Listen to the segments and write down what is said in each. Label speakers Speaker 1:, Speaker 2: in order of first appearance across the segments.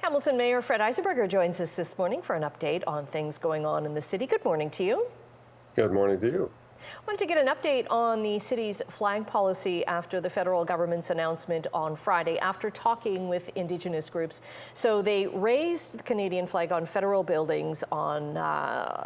Speaker 1: Hamilton Mayor Fred Eisenberger joins us this morning for an update on things going on in the city. Good morning to you.
Speaker 2: Good morning to you.
Speaker 1: Wanted to get an update on the city's flag policy after the federal government's announcement on Friday after talking with Indigenous groups. So they raised the Canadian flag on federal buildings on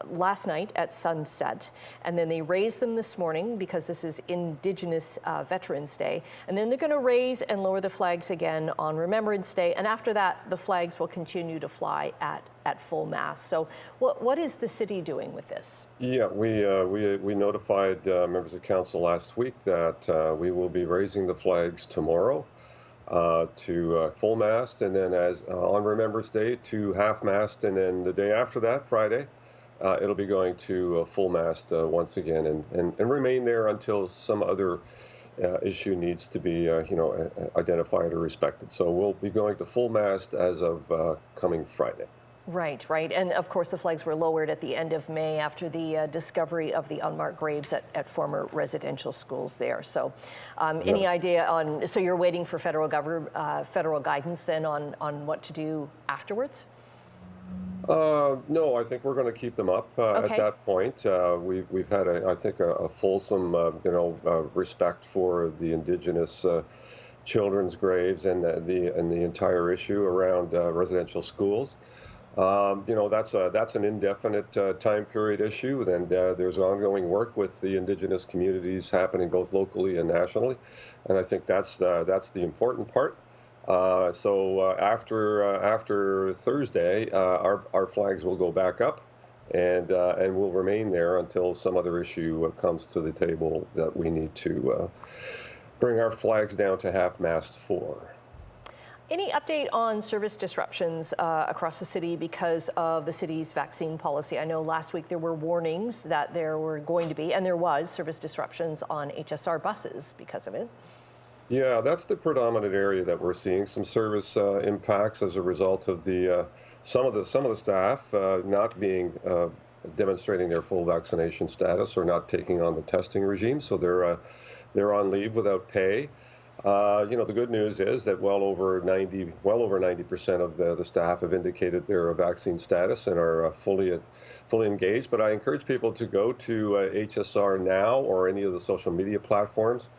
Speaker 1: last night at sunset, and then they raised them this morning because this is Indigenous Veterans Day, and then they're going to raise and lower the flags again on Remembrance Day, and after that the flags will continue to fly at full mast. So what is the city doing with this?
Speaker 2: Yeah, we notified members of council last week that we will be raising the flags tomorrow to full mast, and then as on Remembrance Day to half mast, and then the day after that, Friday, it'll be going to full mast once again, and remain there until some other issue needs to be identified or respected. So we'll be going to full mast as of coming Friday.
Speaker 1: Right. And of course the flags were lowered at the end of May after the discovery of the unmarked graves at former residential schools there. So any idea on, so you're waiting for federal guidance then on what to do afterwards?
Speaker 2: No, I think we're going to keep them up at that point. We've had, I think, a fulsome, respect for the Indigenous children's graves and the entire issue around residential schools. That's an indefinite time period issue, and there's ongoing work with the Indigenous communities happening both locally and nationally, and I think that's the important part. So after Thursday, our flags will go back up, and will remain there until some other issue comes to the table that we need to bring our flags down to half mast for.
Speaker 1: Any update on service disruptions across the city because of the city's vaccine policy? I know last week there were warnings that there were going to be, and there was, service disruptions on HSR buses because of it.
Speaker 2: Yeah, that's the predominant area that we're seeing some service impacts as a result of the some of the staff not being demonstrating their full vaccination status or not taking on the testing regime, so they're on leave without pay. The good news is that well over 90% of the staff have indicated their vaccine status and are fully engaged. But I encourage people to go to HSR Now or any of the social media platforms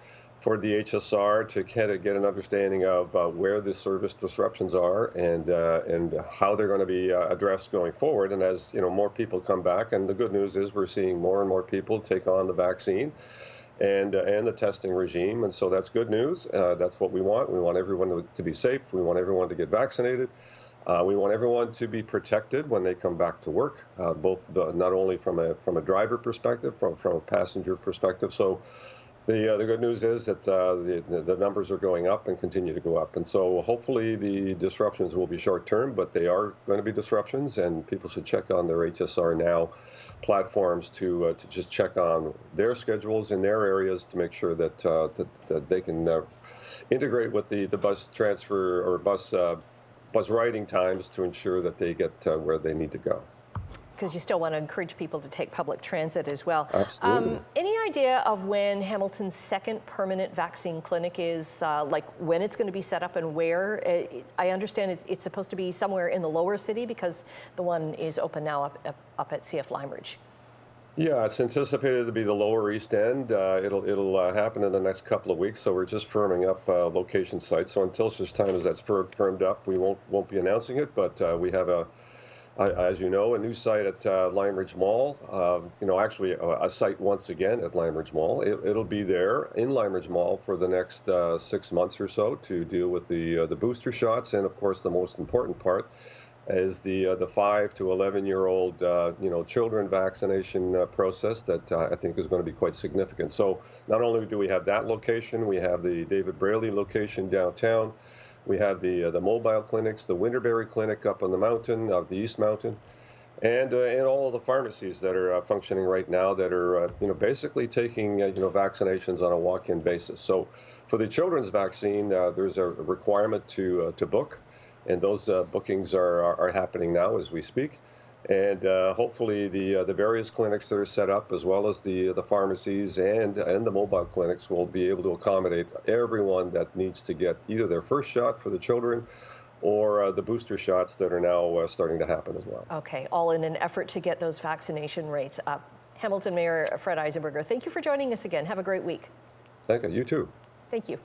Speaker 2: for the HSR to kind of get an understanding of where the service disruptions are and how they're going to be addressed going forward. And as more people come back, and the good news is we're seeing more and more people take on the vaccine and the testing regime, and so that's good news. That's what we want. We want everyone to be safe. We want everyone to get vaccinated. We want everyone to be protected when they come back to work, not only from a driver perspective, from a passenger perspective. So the good news is that the numbers are going up and continue to go up, and so hopefully the disruptions will be short term, but they are going to be disruptions, and people should check on their HSR Now platforms to just check on their schedules in their areas to make sure that they can integrate with the bus transfer or bus riding times to ensure that they get where they need to go.
Speaker 1: Because you still want to encourage people to take public transit as well.
Speaker 2: Absolutely.
Speaker 1: Any idea of when Hamilton's second permanent vaccine clinic is, like when it's going to be set up and where? I understand it's supposed to be somewhere in the lower city because the one is open now up at CF Lime Ridge. Yeah,
Speaker 2: it's anticipated to be the Lower East End. It'll happen in the next couple of weeks, so we're just firming up location sites. So until such time as that's firmed up, we won't be announcing it, but we have as you know, a new site at Lime Ridge Mall, actually a site once again at Lime Ridge Mall. It'll be there in Lime Ridge Mall for the next 6 months or so to deal with the booster shots. And of course, the most important part is the 5 to 11-year-old children vaccination process that I think is going to be quite significant. So not only do we have that location, we have the David Braley location downtown. We have the mobile clinics, the Winterberry Clinic up on the mountain, the East Mountain, and all of the pharmacies that are functioning right now that are basically taking vaccinations on a walk-in basis. So for the children's vaccine, there's a requirement to book, and those bookings are happening now as we speak. And hopefully the various clinics that are set up, as well as the pharmacies and the mobile clinics, will be able to accommodate everyone that needs to get either their first shot for the children or the booster shots that are now starting to happen as well.
Speaker 1: Okay, all in an effort to get those vaccination rates up. Hamilton Mayor Fred Eisenberger, thank you for joining us again. Have a great week.
Speaker 2: Thank you. You too.
Speaker 1: Thank you.